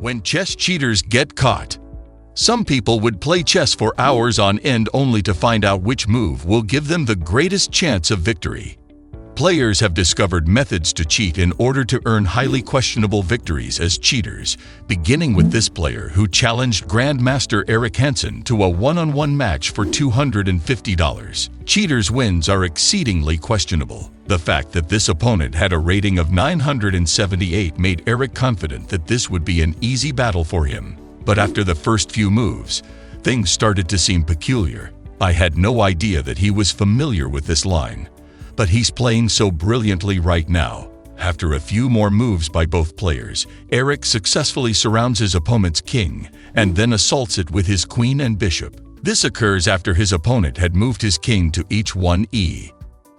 When chess cheaters get caught. Some people would play chess for hours on end only to find out which move will give them the greatest chance of victory. Players have discovered methods to cheat in order to earn highly questionable victories as cheaters, beginning with this player who challenged Grandmaster Eric Hansen to a one-on-one match for $250. Cheaters' wins are exceedingly questionable. The fact that this opponent had a rating of 978 made Eric confident that this would be an easy battle for him. But after the first few moves, things started to seem peculiar. I had no idea that he was familiar with this line. But he's playing so brilliantly right now. After a few more moves by both players, Eric successfully surrounds his opponent's king and then assaults it with his queen and bishop. This occurs after his opponent had moved his king to h1e.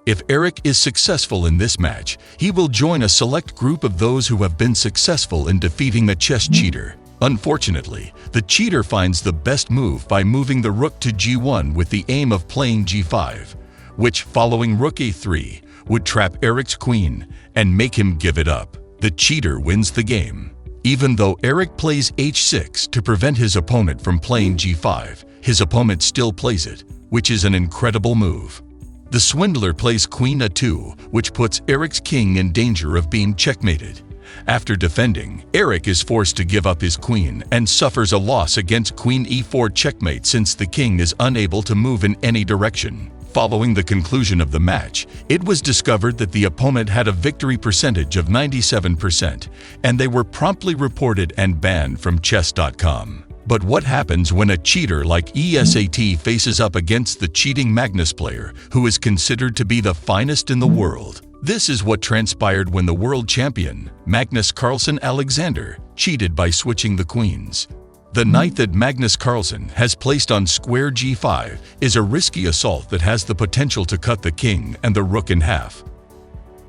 If Eric is successful in this match, he will join a select group of those who have been successful in defeating the chess cheater. Unfortunately, the cheater finds the best move by moving the rook to g1 with the aim of playing g5, which, following rook a3, would trap Eric's queen and make him give it up. The cheater wins the game. Even though Eric plays h6 to prevent his opponent from playing g5, his opponent still plays it, which is an incredible move. The swindler plays queen a2, which puts Eric's king in danger of being checkmated. After defending, Eric is forced to give up his queen and suffers a loss against queen e4 checkmate since the king is unable to move in any direction. Following the conclusion of the match, it was discovered that the opponent had a victory percentage of 97%, and they were promptly reported and banned from chess.com. But what happens when a cheater like ESAT faces up against the cheating Magnus player, who is considered to be the finest in the world? This is what transpired when the world champion, Magnus Carlsen Alexander, cheated by switching the queens. The knight that Magnus Carlsen has placed on square g5 is a risky assault that has the potential to cut the king and the rook in half.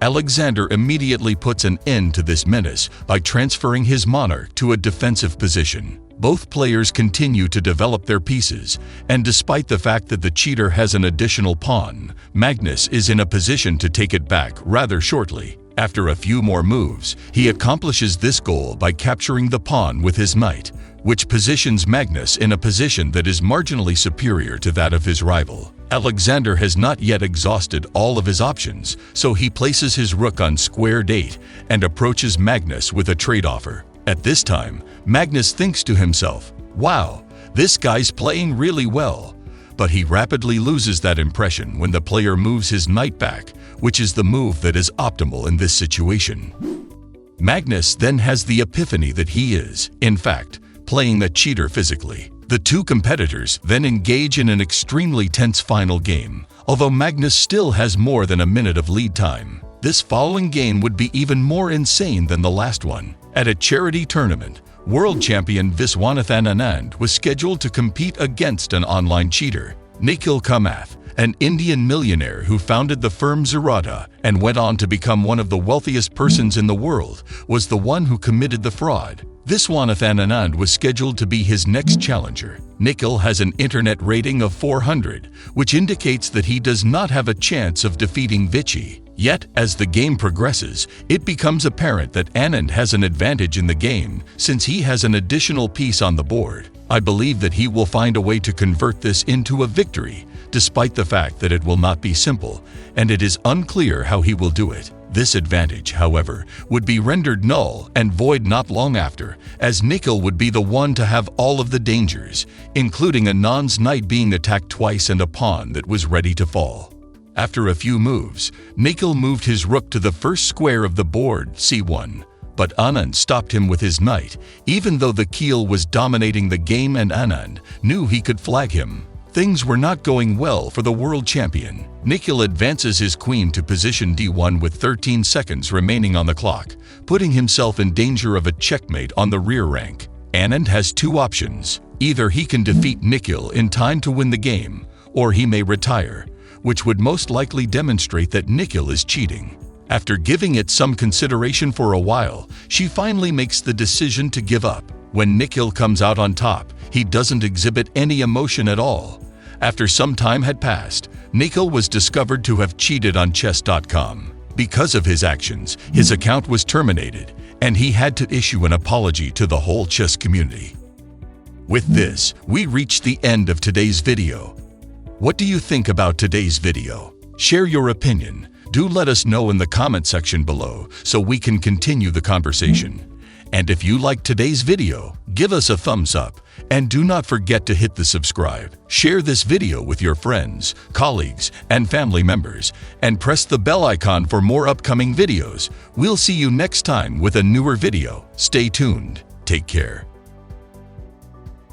Alexander immediately puts an end to this menace by transferring his monarch to a defensive position. Both players continue to develop their pieces, and despite the fact that the cheater has an additional pawn, Magnus is in a position to take it back rather shortly. After a few more moves, he accomplishes this goal by capturing the pawn with his knight, which positions Magnus in a position that is marginally superior to that of his rival. Alexander has not yet exhausted all of his options, so he places his rook on square d8 and approaches Magnus with a trade offer. At this time, Magnus thinks to himself, "Wow, this guy's playing really well." But he rapidly loses that impression when the player moves his knight back, which is the move that is optimal in this situation. Magnus then has the epiphany that he is, in fact, playing the cheater physically. The two competitors then engage in an extremely tense final game, although Magnus still has more than a minute of lead time. This following game would be even more insane than the last one. At a charity tournament, world champion Viswanathan Anand was scheduled to compete against an online cheater. Nikhil Kamath, an Indian millionaire who founded the firm Zerodha and went on to become one of the wealthiest persons in the world, was the one who committed the fraud. Viswanathan Anand was scheduled to be his next challenger. Nikhil has an internet rating of 400, which indicates that he does not have a chance of defeating Vichy. Yet, as the game progresses, it becomes apparent that Anand has an advantage in the game since he has an additional piece on the board. I believe that he will find a way to convert this into a victory, despite the fact that it will not be simple, and it is unclear how he will do it. This advantage, however, would be rendered null and void not long after, as Nikhil would be the one to have all of the dangers, including Anand's knight being attacked twice and a pawn that was ready to fall. After a few moves, Nikhil moved his rook to the first square of the board, c1, but Anand stopped him with his knight, even though the Keel was dominating the game and Anand knew he could flag him. Things were not going well for the world champion. Nikhil advances his queen to position d1 with 13 seconds remaining on the clock, putting himself in danger of a checkmate on the rear rank. Anand has two options. Either he can defeat Nikhil in time to win the game, or he may retire, which would most likely demonstrate that Nikhil is cheating. After giving it some consideration for a while, she finally makes the decision to give up. When Nikhil comes out on top, he doesn't exhibit any emotion at all. After some time had passed, Nikhil was discovered to have cheated on chess.com. Because of his actions, his account was terminated, and he had to issue an apology to the whole chess community. With this, we reached the end of today's video. What do you think about today's video? Share your opinion. Do let us know in the comment section below so we can continue the conversation. And if you liked today's video, give us a thumbs up. And do not forget to hit the subscribe. Share this video with your friends, colleagues, and family members. And press the bell icon for more upcoming videos. We'll see you next time with a newer video. Stay tuned. Take care.